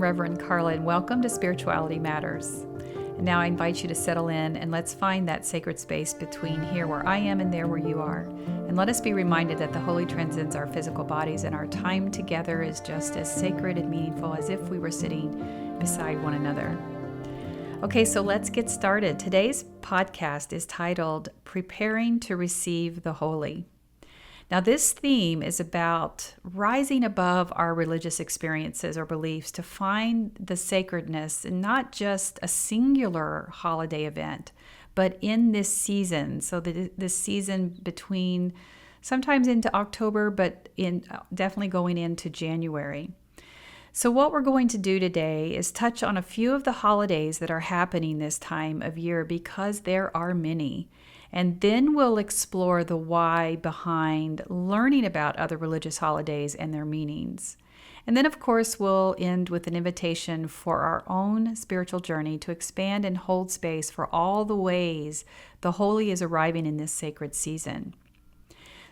Reverend Karla, and welcome to Spirituality Matters. And now I invite you to settle in and let's find that sacred space between here where I am and there where you are. And let us be reminded that the Holy transcends our physical bodies, and our time together is just as sacred and meaningful as if we were sitting beside one another. Okay, so let's get started. Today's podcast is titled Preparing to Receive the Holy. Now, this theme is about rising above our religious experiences or beliefs to find the sacredness in not just a singular holiday event, but in this season. So this season between sometimes into October, but definitely going into January. So what we're going to do today is touch on a few of the holidays that are happening this time of year, because there are many. And then we'll explore the why behind learning about other religious holidays and their meanings. And then, of course, we'll end with an invitation for our own spiritual journey to expand and hold space for all the ways the holy is arriving in this sacred season.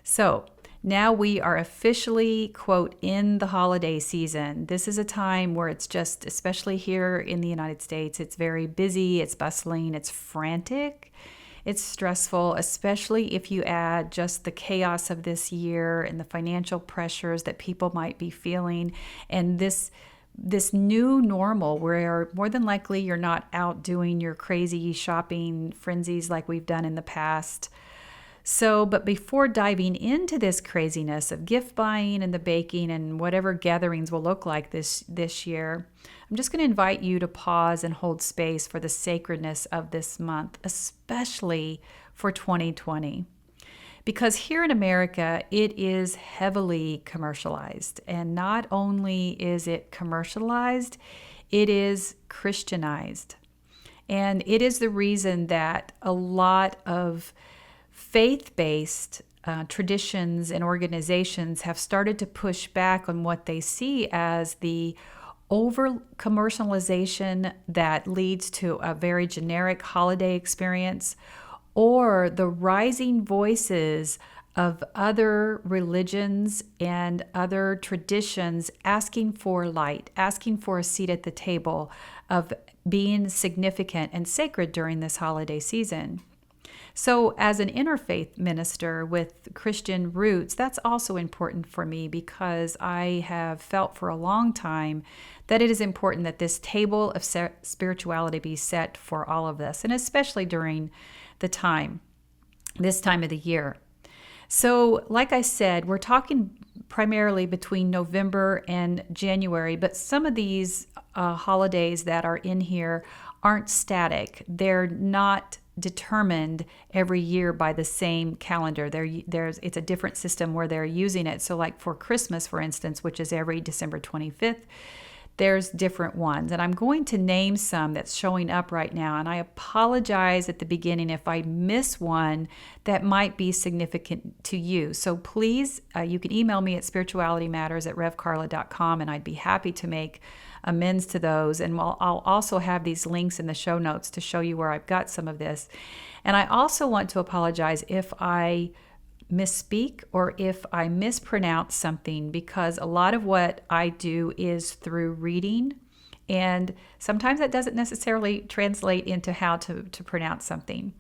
So now we are officially, quote, in the holiday season. This is a time where it's just, especially here in the United States, it's very busy, it's bustling, it's frantic. It's stressful, especially if you add just the chaos of this year and the financial pressures that people might be feeling, and this new normal where more than likely you're not out doing your crazy shopping frenzies like we've done in the past. So, but before diving into this craziness of gift buying and the baking and whatever gatherings will look like this year, I'm just going to invite you to pause and hold space for the sacredness of this month, especially for 2020. Because here in America, it is heavily commercialized. And not only is it commercialized, it is Christianized. And it is the reason that a lot of faith-based traditions and organizations have started to push back on what they see as the over-commercialization that leads to a very generic holiday experience, or the rising voices of other religions and other traditions asking for light, asking for a seat at the table, of being significant and sacred during this holiday season. So as an interfaith minister with Christian roots, that's also important for me, because I have felt for a long time that it is important that this table of spirituality be set for all of this, and especially during this time of the year. So like I said, we're talking primarily between November and January, but some of these holidays that are in here aren't static. They're not determined every year by the same calendar. It's a different system where they're using it. So like for Christmas, for instance, which is every December 25th, there's different ones. And I'm going to name some that's showing up right now. And I apologize at the beginning if I miss one that might be significant to you. So please, you can email me at spiritualitymatters@revkarla.com, and I'd be happy to make amends to those. And I'll also have these links in the show notes to show you where I've got some of this. And I also want to apologize if I misspeak or if I mispronounce something, because a lot of what I do is through reading, and sometimes that doesn't necessarily translate into how to pronounce something.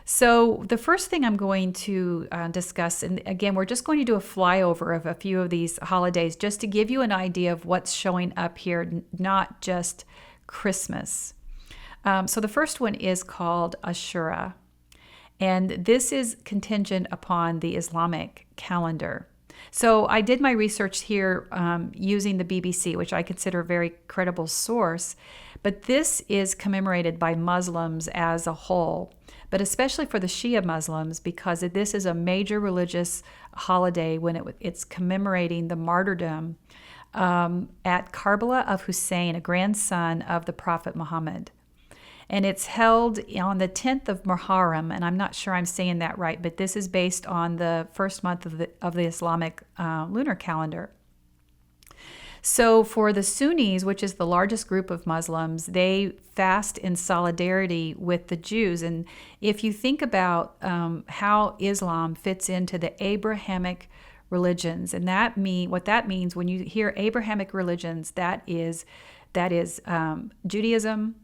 So the first thing I'm going to discuss, and again, we're just going to do a flyover of a few of these holidays just to give you an idea of what's showing up here, not just Christmas. So the first one is called Ashura, and this is contingent upon the Islamic calendar. So I did my research here using the BBC, which I consider a very credible source, but this is commemorated by Muslims as a whole, but especially for the Shia Muslims, because this is a major religious holiday when it's commemorating the martyrdom at Karbala of Hussein, a grandson of the Prophet Muhammad. And it's held on the 10th of Muharram, and I'm not sure I'm saying that right, but this is based on the first month of the Islamic lunar calendar. So for the Sunnis, which is the largest group of Muslims, they fast in solidarity with the Jews. And if you think about how Islam fits into the Abrahamic religions, and what that means when you hear Abrahamic religions, that is That is Judaism,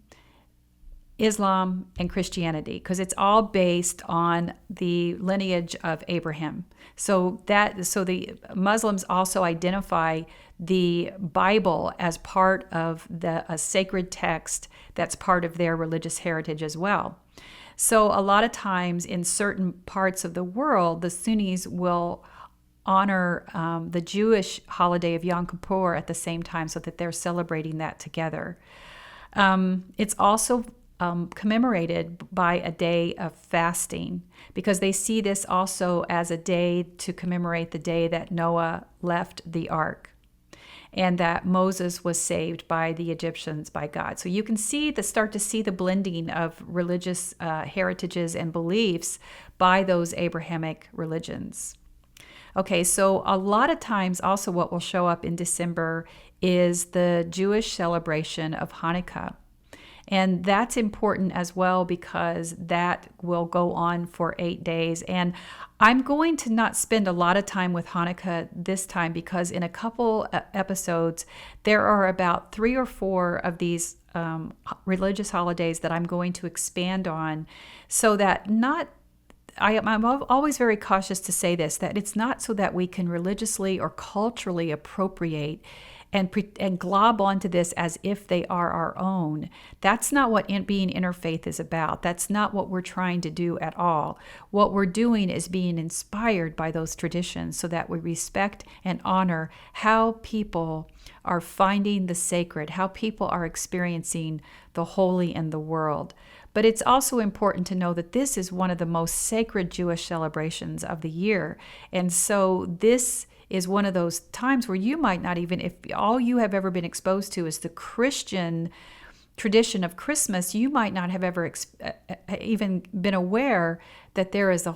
Islam, and Christianity, because it's all based on the lineage of Abraham. So the Muslims also identify the Bible as part of a sacred text that's part of their religious heritage as well. So a lot of times in certain parts of the world, the Sunnis will honor the Jewish holiday of Yom Kippur at the same time, so that they're celebrating that together. It's also commemorated by a day of fasting, because they see this also as a day to commemorate the day that Noah left the ark and that Moses was saved by the Egyptians by God. So you can start to see the blending of religious heritages and beliefs by those Abrahamic religions. Okay, so a lot of times also what will show up in December is the Jewish celebration of Hanukkah. And that's important as well, because that will go on for 8 days. And I'm going to not spend a lot of time with Hanukkah this time, because in a couple episodes, there are about 3 or 4 of these religious holidays that I'm going to expand on, so that I'm always very cautious to say this, that it's not so that we can religiously or culturally appropriate and glob onto this as if they are our own. That's not what being interfaith is about. That's not what we're trying to do at all. What we're doing is being inspired by those traditions, so that we respect and honor how people are finding the sacred, how people are experiencing the holy in the world. But it's also important to know that this is one of the most sacred Jewish celebrations of the year. And so this is one of those times where you might not even, if all you have ever been exposed to is the Christian tradition of Christmas, you might not have ever even been aware that there is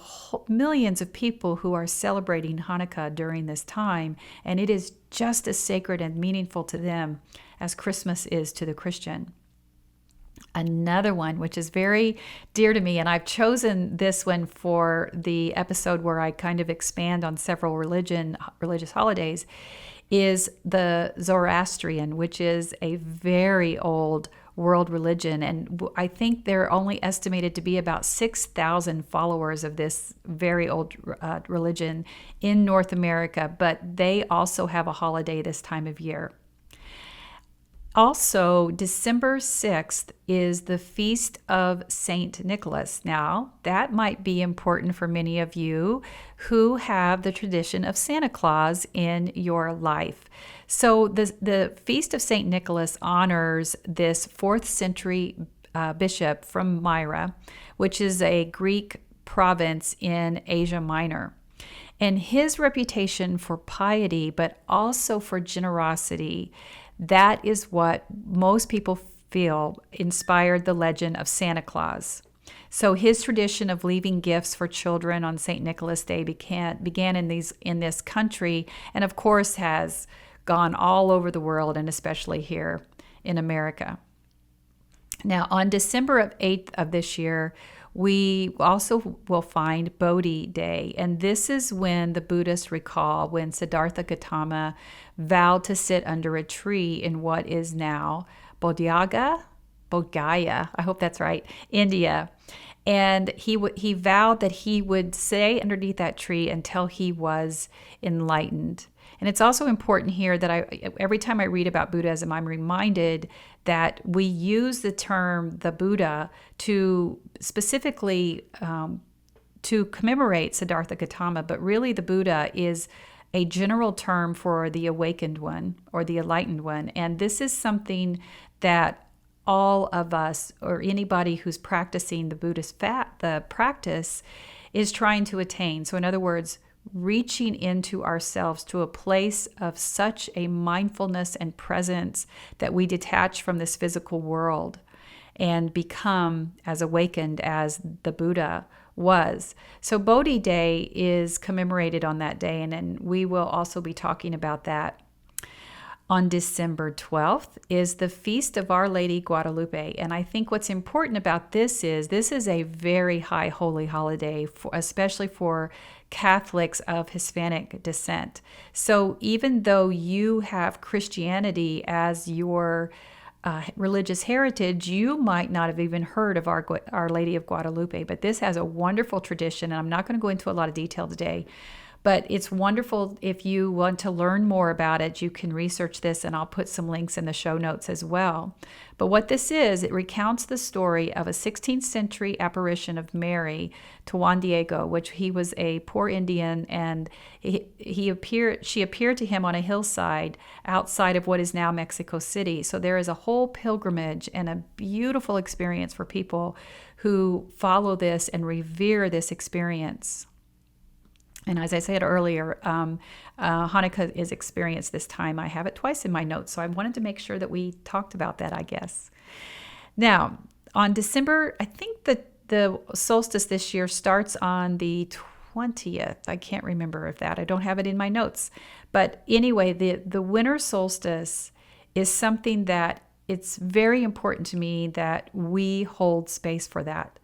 millions of people who are celebrating Hanukkah during this time, and it is just as sacred and meaningful to them as Christmas is to the Christian. Another one, which is very dear to me, and I've chosen this one for the episode where I kind of expand on several religious holidays, is the Zoroastrian, which is a very old world religion. And I think they're only estimated to be about 6,000 followers of this very old religion in North America, but they also have a holiday this time of year. Also, December 6th is the Feast of Saint Nicholas. Now, that might be important for many of you who have the tradition of Santa Claus in your life. So the Feast of Saint Nicholas honors this 4th century bishop from Myra, which is a Greek province in Asia Minor. And his reputation for piety, but also for generosity, that is what most people feel inspired the legend of Santa Claus. So his tradition of leaving gifts for children on St. Nicholas Day began in this country, and of course has gone all over the world, and especially here in America. Now, on December 8th of this year, we also will find Bodhi Day, and this is when the Buddhists recall when Siddhartha Gautama vowed to sit under a tree in what is now Bodh Gaya, I hope that's right, India. And he vowed that he would stay underneath that tree until he was enlightened. And it's also important here that every time I read about Buddhism, I'm reminded that we use the term the Buddha to specifically to commemorate Siddhartha Gautama, but really the Buddha is a general term for the awakened one or the enlightened one. And this is something that all of us, or anybody who's practicing the Buddhist the practice, is trying to attain. So in other words, reaching into ourselves to a place of such a mindfulness and presence that we detach from this physical world and become as awakened as the Buddha was. So Bodhi Day is commemorated on that day, and we will also be talking about that. On December 12th is the Feast of Our Lady Guadalupe. And I think what's important about this is a very high holy holiday, especially for Catholics of Hispanic descent. So even though you have Christianity as your religious heritage, you might not have even heard of Our Lady of Guadalupe, but this has a wonderful tradition, and I'm not going to go into a lot of detail today, but it's wonderful. If you want to learn more about it, you can research this, and I'll put some links in the show notes as well. But what this is, it recounts the story of a 16th century apparition of Mary to Juan Diego, which he was a poor Indian, and she appeared to him on a hillside outside of what is now Mexico City. So there is a whole pilgrimage and a beautiful experience for people who follow this and revere this experience. And as I said earlier, Hanukkah is experienced this time. I have it twice in my notes, so I wanted to make sure that we talked about that, I guess. Now, on December, I think that the solstice this year starts on the 20th. I can't remember I don't have it in my notes. But anyway, the winter solstice is something that it's very important to me that we hold space for that.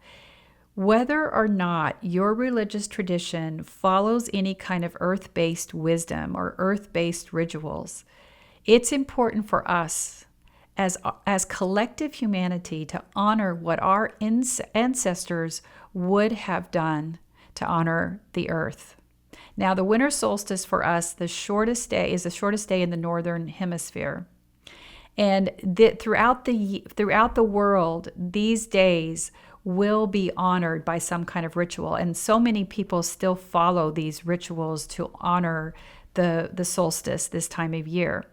Whether or not your religious tradition follows any kind of earth-based wisdom or earth-based rituals, it's important for us as collective humanity to honor what our ancestors would have done to honor the earth. Now, the winter solstice for us, the shortest day in the northern hemisphere. And throughout the world, these days will be honored by some kind of ritual. And so many people still follow these rituals to honor the solstice this time of year.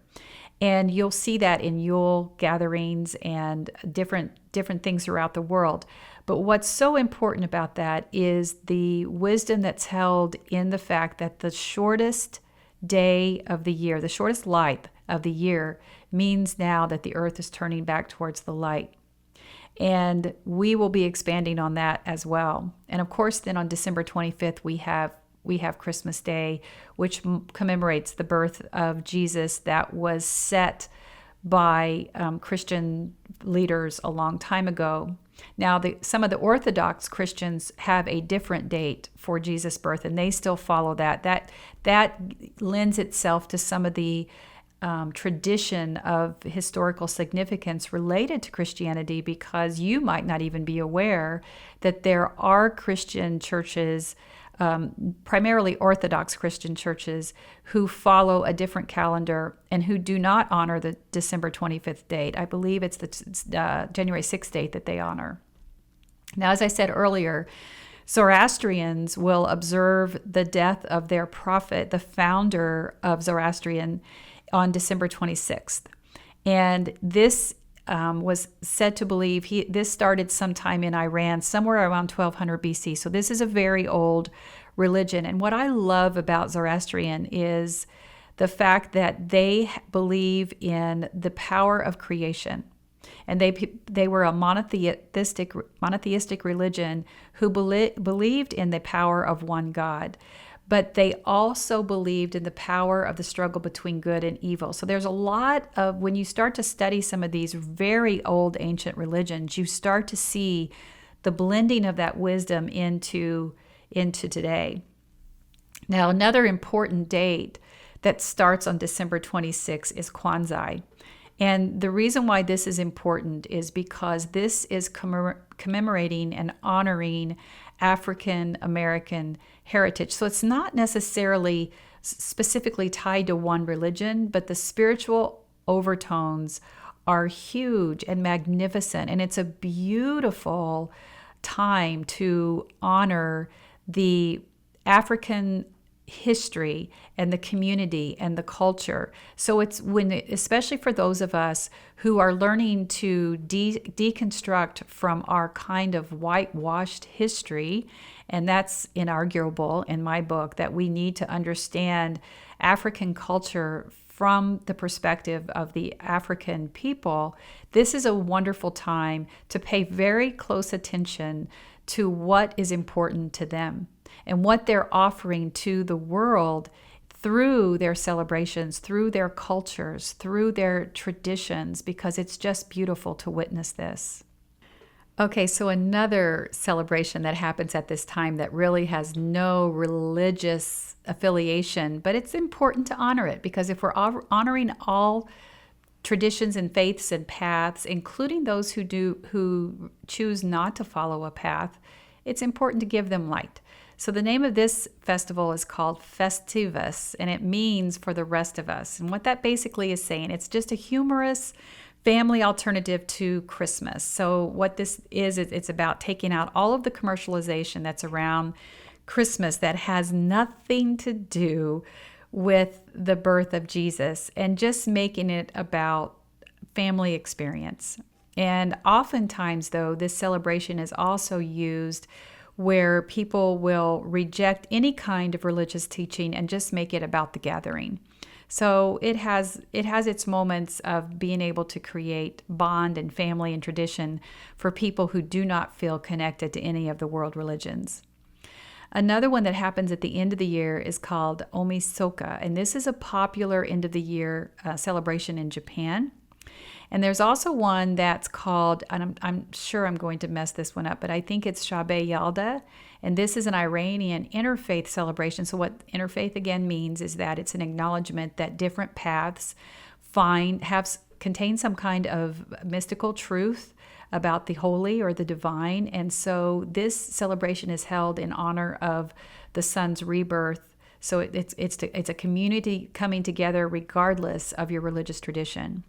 And you'll see that in Yule gatherings and different things throughout the world. But what's so important about that is the wisdom that's held in the fact that the shortest day of the year, the shortest light of the year, means now that the earth is turning back towards the light. And we will be expanding on that as well. And of course, then on December 25th, we have Christmas Day, which commemorates the birth of Jesus that was set by Christian leaders a long time ago. Now, some of the Orthodox Christians have a different date for Jesus' birth, and they still follow that. That lends itself to some of the tradition of historical significance related to Christianity, because you might not even be aware that there are Christian churches, primarily Orthodox Christian churches, who follow a different calendar and who do not honor the December 25th date. I believe it's the January 6th date that they honor. Now, as I said earlier, Zoroastrians will observe the death of their prophet, the founder of Zoroastrian, on December 26th. And this was said to believe, this started sometime in Iran, somewhere around 1200 BC. So this is a very old religion. And what I love about Zoroastrian is the fact that they believe in the power of creation. And they were a monotheistic religion who believed in the power of one God. But they also believed in the power of the struggle between good and evil. So there's a lot of, when you start to study some of these very old ancient religions, you start to see the blending of that wisdom into today. Now, another important date that starts on December 26th is Kwanzaa. And the reason why this is important is because this is commemorating and honoring African American heritage. So it's not necessarily specifically tied to one religion, but the spiritual overtones are huge and magnificent. And it's a beautiful time to honor the African history and the community and the culture. So it's especially for those of us who are learning to deconstruct from our kind of whitewashed history, and that's inarguable in my book, that we need to understand African culture from the perspective of the African people. This is a wonderful time to pay very close attention to what is important to them and what they're offering to the world through their celebrations, through their cultures, through their traditions, because it's just beautiful to witness this. Okay, so another celebration that happens at this time that really has no religious affiliation, but it's important to honor it, because if we're honoring all traditions and faiths and paths, including those who choose not to follow a path, it's important to give them light. So the name of this festival is called Festivus, and it means for the rest of us. And what that basically is saying, it's just a humorous family alternative to Christmas. So what this is, it's about taking out all of the commercialization that's around Christmas that has nothing to do with the birth of Jesus and just making it about family experience. And oftentimes, though, this celebration is also used where people will reject any kind of religious teaching and just make it about the gathering. So it has its moments of being able to create bond and family and tradition for people who do not feel connected to any of the world religions. Another one that happens at the end of the year is called Omisoka, and this is a popular end of the year celebration in Japan. And there's also one that's called, and I'm sure I'm going to mess this one up, but I think it's Shabe Yalda, and this is an Iranian interfaith celebration. So what interfaith again means is that it's an acknowledgement that different paths contain some kind of mystical truth about the holy or the divine. And so this celebration is held in honor of the sun's rebirth. So it's a community coming together regardless of your religious tradition.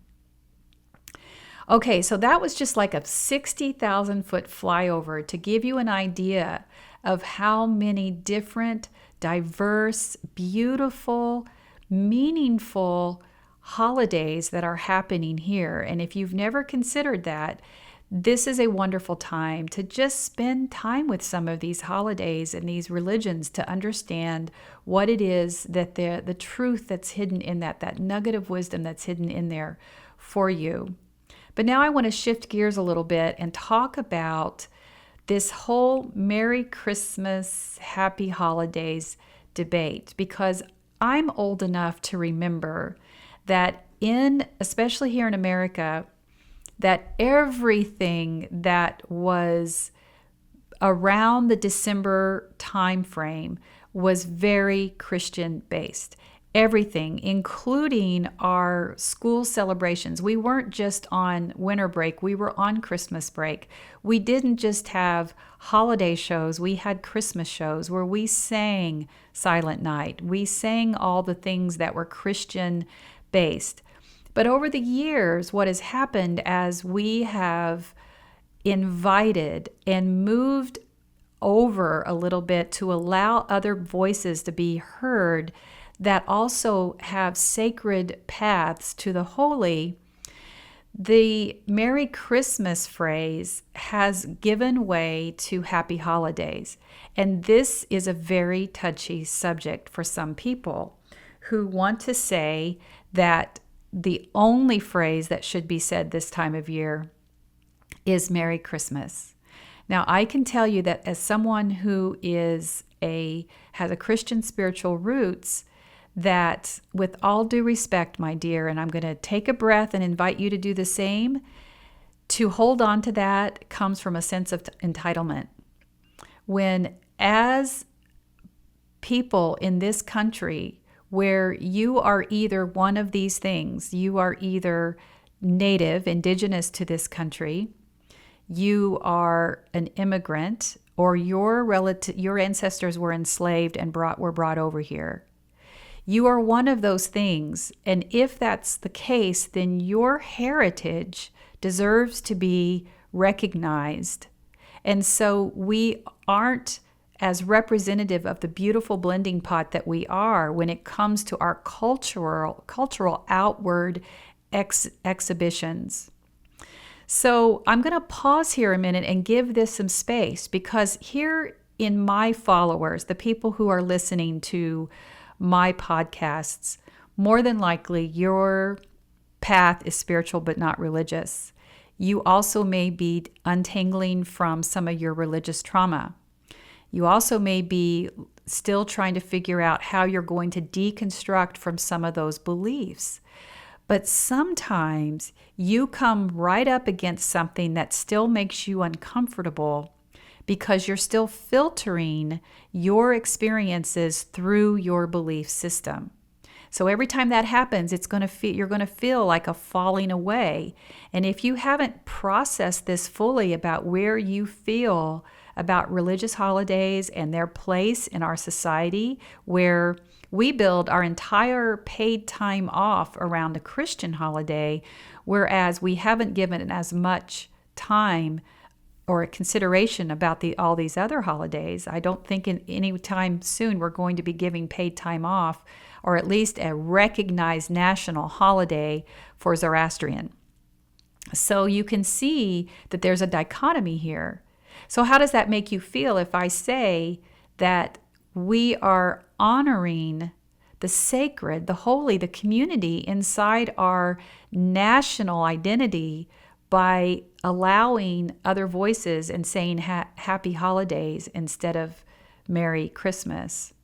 Okay, so that was just like a 60,000 foot flyover to give you an idea of how many different, diverse, beautiful, meaningful holidays that are happening here. And if you've never considered that, this is a wonderful time to just spend time with some of these holidays and these religions to understand what it is that the truth that's hidden in that nugget of wisdom that's hidden in there for you. But now I want to shift gears a little bit and talk about this whole Merry Christmas, Happy Holidays debate, because I'm old enough to remember that especially here in America, that everything that was around the December time frame was very Christian based. Everything, including our school celebrations. We weren't just on winter break, we were on Christmas break. We didn't just have holiday shows, we had Christmas shows where we sang Silent Night. We sang all the things that were Christian based. But over the years, what has happened as we have invited and moved over a little bit to allow other voices to be heard that also have sacred paths to the holy, the Merry Christmas phrase has given way to Happy Holidays. And this is a very touchy subject for some people who want to say that the only phrase that should be said this time of year is Merry Christmas. Now, I can tell you that as someone who has a Christian spiritual roots, that with all due respect, my dear, and I'm going to take a breath and invite you to do the same, to hold on to that comes from a sense of entitlement. When as people in this country, where you are either one of these things, you are either native, indigenous to this country, you are an immigrant, or your ancestors were enslaved and were brought over here. You are one of those things, and if that's the case, then your heritage deserves to be recognized. And so we aren't as representative of the beautiful blending pot that we are when it comes to our cultural outward exhibitions. So I'm going to pause here a minute and give this some space, because here in my followers, the people who are listening to my podcasts, more than likely your path is spiritual but not religious. You also may be untangling from some of your religious trauma. You also may be still trying to figure out how you're going to deconstruct from some of those beliefs. But sometimes you come right up against something that still makes you uncomfortable because you're still filtering your experiences through your belief system. So every time that happens, you're going to feel like a falling away. And if you haven't processed this fully about where you feel about religious holidays and their place in our society, where we build our entire paid time off around a Christian holiday, whereas we haven't given as much time or a consideration about all these other holidays. I don't think in any time soon we're going to be giving paid time off, or at least a recognized national holiday for Zoroastrian. So you can see that there's a dichotomy here. So how does that make you feel if I say that we are honoring the sacred, the holy, the community inside our national identity by allowing other voices and saying happy holidays instead of Merry Christmas?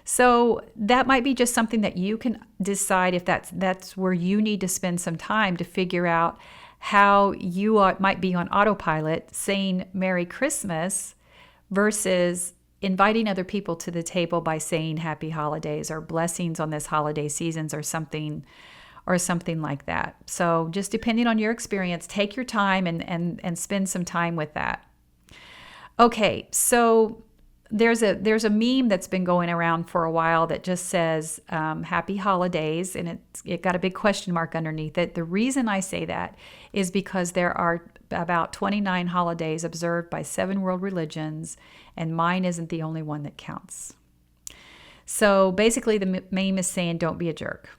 So that might be just something that you can decide if that's where you need to spend some time to figure out how you might be on autopilot saying Merry Christmas versus inviting other people to the table by saying happy holidays or blessings on this holiday seasons or something like that. So just depending on your experience, take your time and spend some time with that. Okay, so there's a meme that's been going around for a while that just says happy holidays, and it got a big question mark underneath it. The reason I say that is because there are about 29 holidays observed by 7 world religions, and mine isn't the only one that counts. So basically the meme is saying don't be a jerk.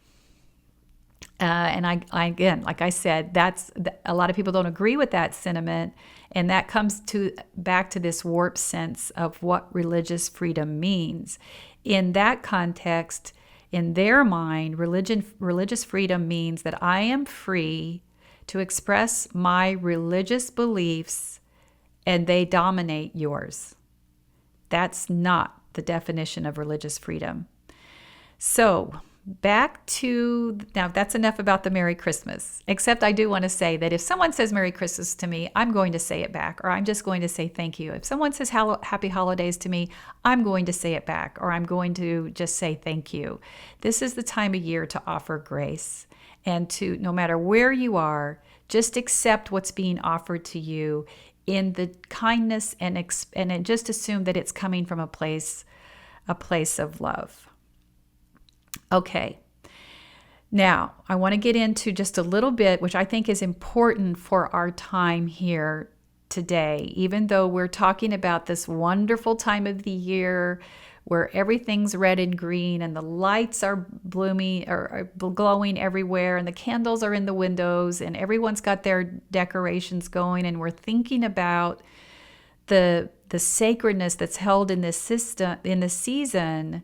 And I again, like I said, a lot of people don't agree with that sentiment, and that comes back to this warped sense of what religious freedom means. In that context, in their mind, religious freedom means that I am free to express my religious beliefs, and they dominate yours. That's not the definition of religious freedom. So now that's enough about the Merry Christmas, except I do want to say that if someone says Merry Christmas to me, I'm going to say it back, or I'm just going to say thank you. If someone says Happy Holidays to me, I'm going to say it back, or I'm going to just say thank you. This is the time of year to offer grace, and to, no matter where you are, just accept what's being offered to you in the kindness and just assume that it's coming from a place of love. Okay, now I want to get into just a little bit, which I think is important for our time here today, even though we're talking about this wonderful time of the year where everything's red and green and the lights are blooming or glowing everywhere and the candles are in the windows and everyone's got their decorations going, and we're thinking about the sacredness that's held in this season.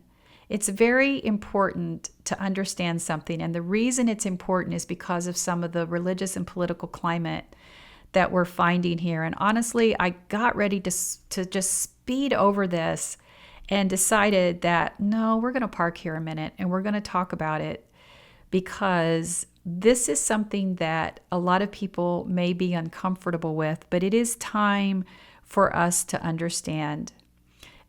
It's very important to understand something, and the reason it's important is because of some of the religious and political climate that we're finding here. And honestly, I got ready to just speed over this and decided that, no, we're going to park here a minute and we're going to talk about it, because this is something that a lot of people may be uncomfortable with, but it is time for us to understand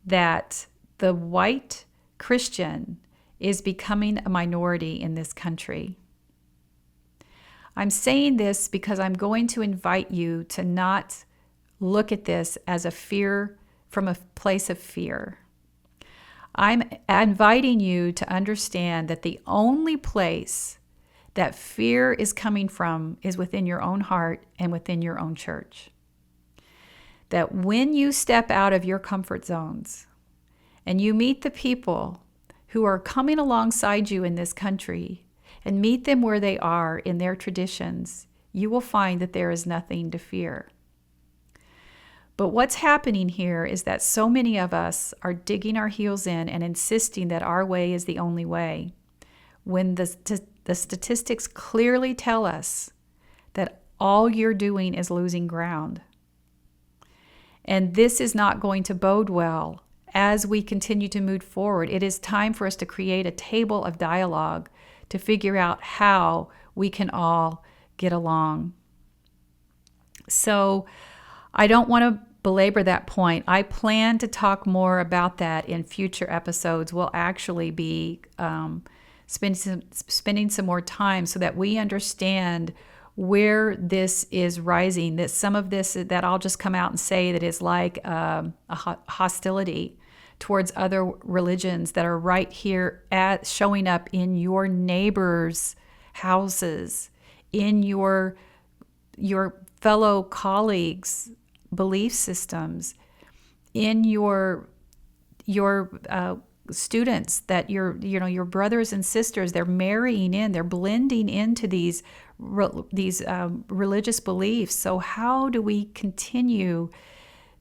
that the white Christian is becoming a minority in this country. I'm saying this because I'm going to invite you to not look at this as from a place of fear. I'm inviting you to understand that the only place that fear is coming from is within your own heart and within your own church. That when you step out of your comfort zones and you meet the people who are coming alongside you in this country and meet them where they are in their traditions, you will find that there is nothing to fear. But what's happening here is that so many of us are digging our heels in and insisting that our way is the only way, when the statistics clearly tell us that all you're doing is losing ground. And this is not going to bode well as we continue to move forward. It is time for us to create a table of dialogue to figure out how we can all get along. So I don't want to belabor that point. I plan to talk more about that in future episodes. We'll actually be spending some more time so that we understand where this is rising, that some of this that I'll just come out and say that is like a hostility towards other religions that are right here showing up in your neighbors' houses, in your fellow colleagues' belief systems, in your students, that your brothers and sisters, they're marrying in, they're blending into these religious beliefs. So how do we continue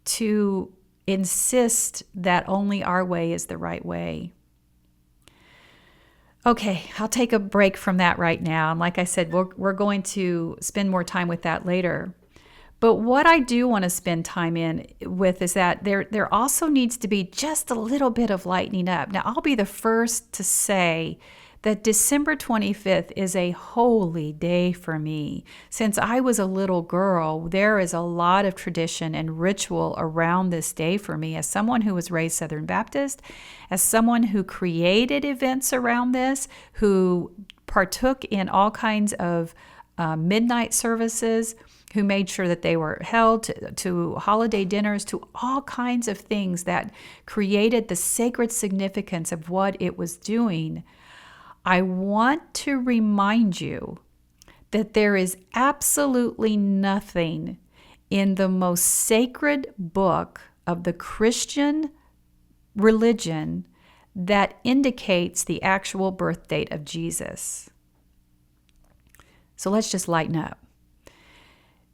to insist that only our way is the right way? Okay, I'll take a break from that right now. And like I said, we're going to spend more time with that later. But what I do want to spend time with is that there also needs to be just a little bit of lightening up. Now, I'll be the first to say that December 25th is a holy day for me. Since I was a little girl, there is a lot of tradition and ritual around this day for me. As someone who was raised Southern Baptist, as someone who created events around this, who partook in all kinds of midnight services, who made sure that they were held to holiday dinners, to all kinds of things that created the sacred significance of what it was doing, I want to remind you that there is absolutely nothing in the most sacred book of the Christian religion that indicates the actual birth date of Jesus. So let's just lighten up.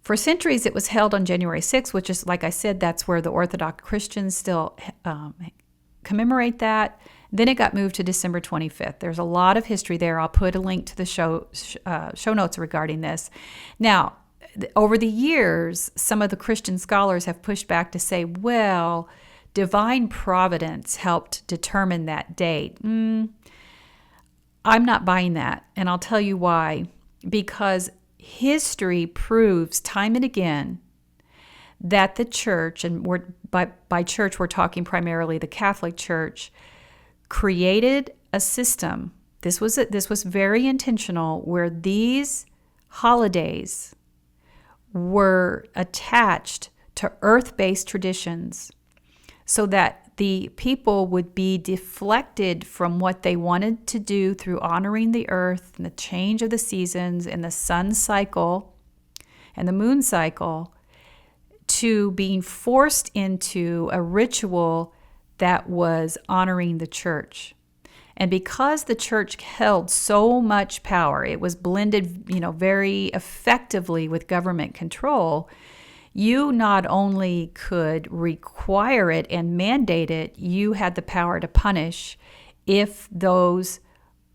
For centuries, it was held on January 6th, which is, like I said, that's where the Orthodox Christians still commemorate that. Then it got moved to December 25th. There's a lot of history there. I'll put a link to the show notes regarding this. Now, over the years, some of the Christian scholars have pushed back to say, well, divine providence helped determine that date. I'm not buying that, and I'll tell you why. Because history proves time and again that the church, and by church we're talking primarily the Catholic Church, created a system. This was very intentional, where these holidays were attached to earth-based traditions so that the people would be deflected from what they wanted to do through honoring the earth and the change of the seasons and the sun cycle and the moon cycle, to being forced into a ritual that was honoring the church. And because the church held so much power, it was blended, very effectively with government control. You not only could require it and mandate it, you had the power to punish if those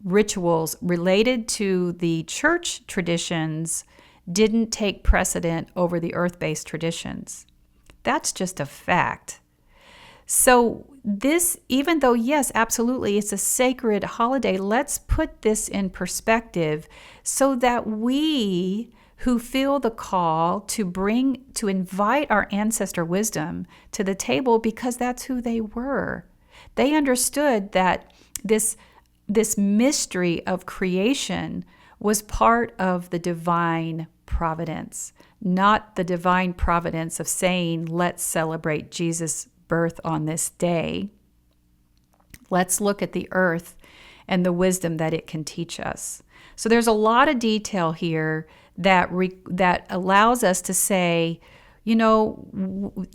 rituals related to the church traditions didn't take precedent over the earth-based traditions. That's just a fact. So this, even though, yes, absolutely, it's a sacred holiday, let's put this in perspective so that we who feel the call to invite our ancestor wisdom to the table, because that's who they were. They understood that this mystery of creation was part of the divine providence, not the divine providence of saying, let's celebrate Jesus' birth on this day. Let's look at the earth and the wisdom that it can teach us. So there's a lot of detail here that allows us to say,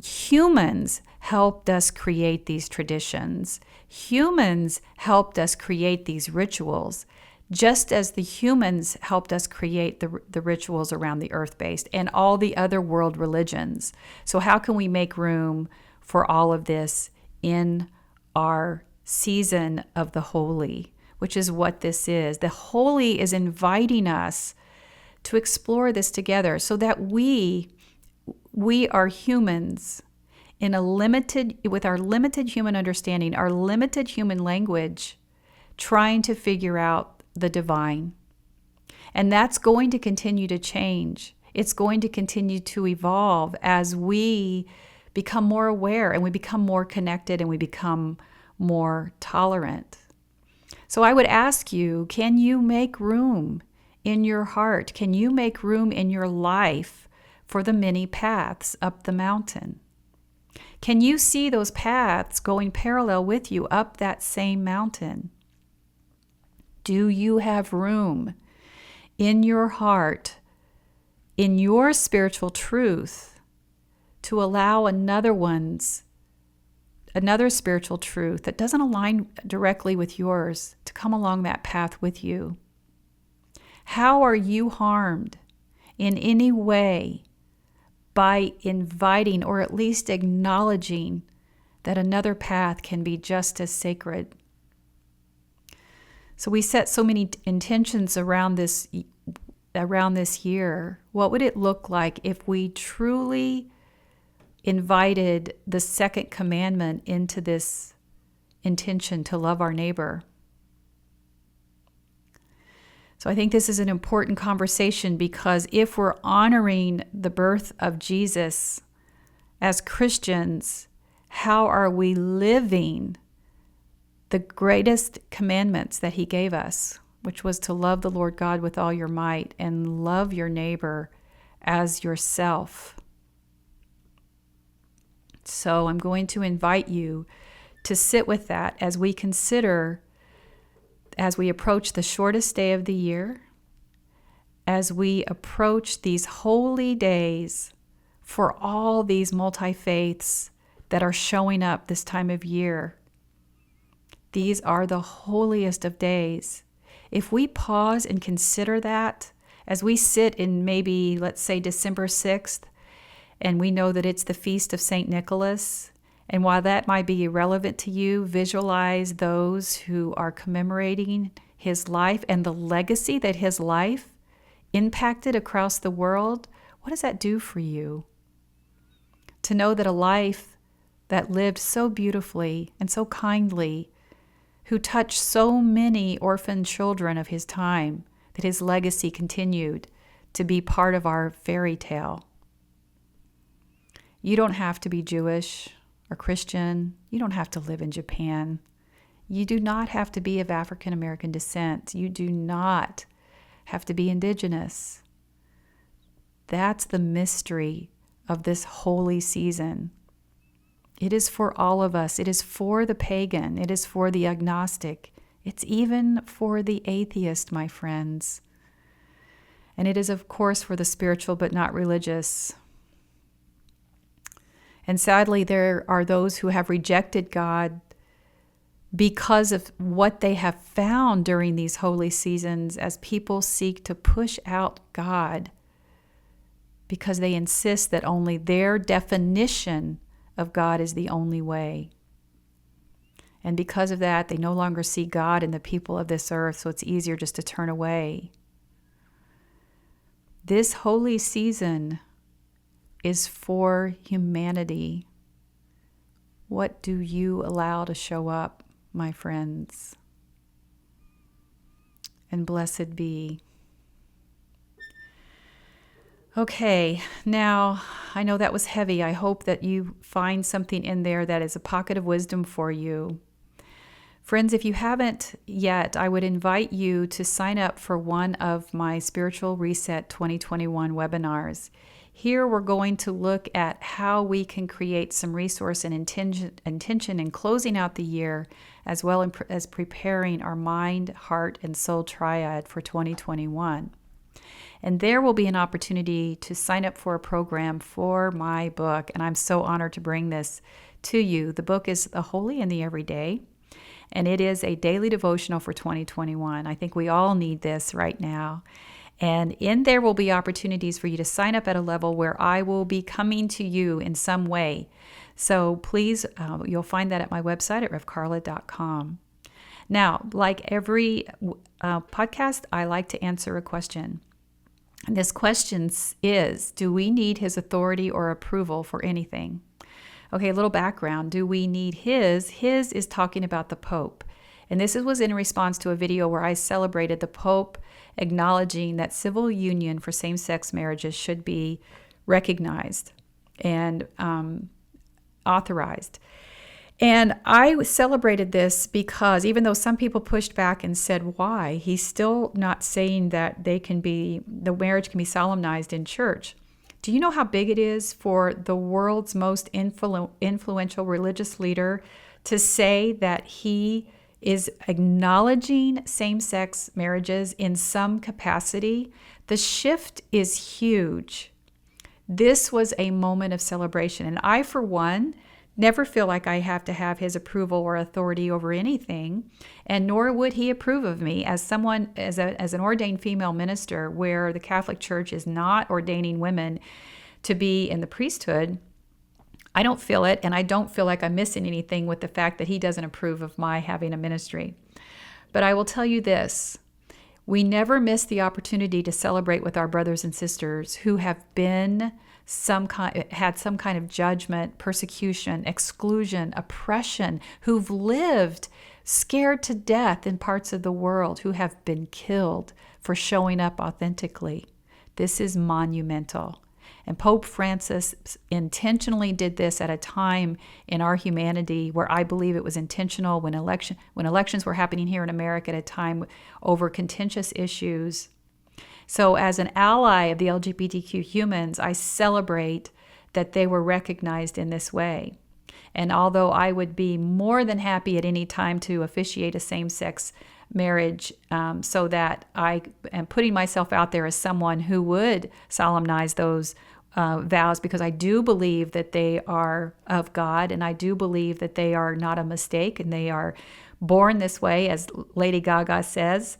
humans helped us create these traditions. Humans helped us create these rituals, just as the humans helped us create the rituals around the earth-based and all the other world religions. So how can we make room for all of this in our season of the holy, which is what this is? The holy is inviting us to explore this together so that we are humans with our limited human understanding, our limited human language, trying to figure out the divine. And that's going to continue to change. It's going to continue to evolve as we become more aware and we become more connected and we become more tolerant. So I would ask you, can you make room in your heart? Can you make room in your life for the many paths up the mountain? Can you see those paths going parallel with you up that same mountain? Do you have room in your heart, in your spiritual truth, to allow another spiritual truth that doesn't align directly with yours to come along that path with you? How are you harmed in any way by inviting or at least acknowledging that another path can be just as sacred? So we set so many intentions around this year. What would it look like if we truly invited the second commandment into this intention to love our neighbor? So I think this is an important conversation, because if we're honoring the birth of Jesus as Christians, how are we living the greatest commandments that he gave us, which was to love the Lord God with all your might and love your neighbor as yourself? So I'm going to invite you to sit with that as we consider, as we approach the shortest day of the year, as we approach these holy days for all these multi-faiths that are showing up this time of year. These are the holiest of days. If we pause and consider that, as we sit in maybe, let's say, December 6th, and we know that it's the feast of St. Nicholas, and while that might be irrelevant to you, visualize those who are commemorating his life and the legacy that his life impacted across the world. What does that do for you? To know that a life that lived so beautifully and so kindly, who touched so many orphan children of his time, that his legacy continued to be part of our fairy tale. You don't have to be Jewish or Christian. You don't have to live in Japan. You do not have to be of African American descent. You do not have to be indigenous. That's the mystery of this holy season. It is for all of us. It is for the pagan. It is for the agnostic. It's even for the atheist, my friends. And it is, of course, for the spiritual but not religious. And sadly, there are those who have rejected God because of what they have found during these holy seasons, as people seek to push out God because they insist that only their definition of God is the only way. And because of that, they no longer see God in the people of this earth, so it's easier just to turn away. This holy season is for humanity. What do you allow to show up, my friends? And blessed be. Okay, now I know that was heavy. I hope that you find something in there that is a pocket of wisdom for you. Friends, if you haven't yet, I would invite you to sign up for one of my Spiritual Reset 2021 webinars. Here we're going to look at how we can create some resource and intention in closing out the year, as well as preparing our mind, heart, and soul triad for 2021. And there will be an opportunity to sign up for a program for my book, and I'm so honored to bring this to you. The book is The Holy and the Everyday, and it is a daily devotional for 2021. I think we all need this right now. And in there will be opportunities for you to sign up at a level where I will be coming to you in some way. So please, you'll find that at my website at revkarla.com. Now, like every podcast, I like to answer a question. And this question is, do we need his authority or approval for anything? Okay, a little background. Do we need his? His is talking about the Pope. And this was in response to a video where I celebrated the Pope acknowledging that civil union for same-sex marriages should be recognized and authorized. And I celebrated this because even though some people pushed back and said, why, he's still not saying that the marriage can be solemnized in church. Do you know how big it is for the world's most influential religious leader to say that he is acknowledging same-sex marriages in some capacity? The shift is huge. This was a moment of celebration. And I, for one, never feel like I have to have his approval or authority over anything, and nor would he approve of me as an ordained female minister, where the Catholic Church is not ordaining women to be in the priesthood. I don't feel it, and I don't feel like I'm missing anything with the fact that he doesn't approve of my having a ministry. But I will tell you this. We never miss the opportunity to celebrate with our brothers and sisters who have had some kind of judgment, persecution, exclusion, oppression, who've lived scared to death in parts of the world, who have been killed for showing up authentically. This is monumental. And Pope Francis intentionally did this at a time in our humanity where I believe it was intentional, when elections were happening here in America at a time over contentious issues. So as an ally of the LGBTQ humans, I celebrate that they were recognized in this way. And although I would be more than happy at any time to officiate a same-sex marriage, so that I am putting myself out there as someone who would solemnize those vows, because I do believe that they are of God, and I do believe that they are not a mistake, and they are born this way, as Lady Gaga says.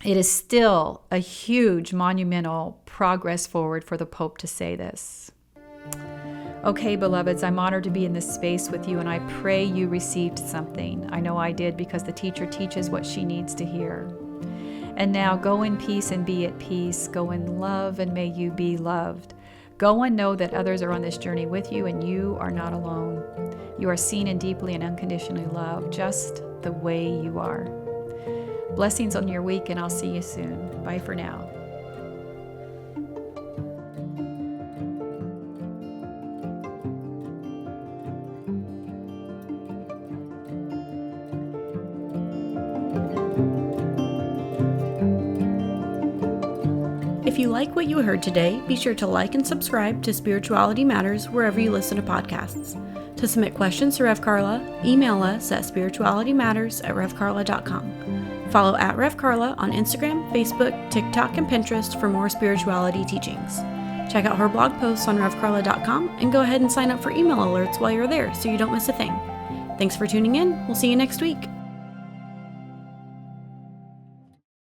It is still a huge, monumental progress forward for the Pope to say this. Okay, beloveds, I'm honored to be in this space with you, and I pray you received something. I know I did, because the teacher teaches what she needs to hear. And now go in peace and be at peace. Go in love and may you be loved. Go and know that others are on this journey with you, and you are not alone. You are seen and deeply and unconditionally loved, just the way you are. Blessings on your week, and I'll see you soon. Bye for now. If you like what you heard today, be sure to like and subscribe to Spirituality Matters wherever you listen to podcasts. To submit questions to Rev Karla, email us at spiritualitymatters@revkarla.com. Follow @Rev Karla on Instagram, Facebook, TikTok, and Pinterest for more spirituality teachings. Check out her blog posts on revkarla.com and go ahead and sign up for email alerts while you're there so you don't miss a thing. Thanks for tuning in. We'll see you next week.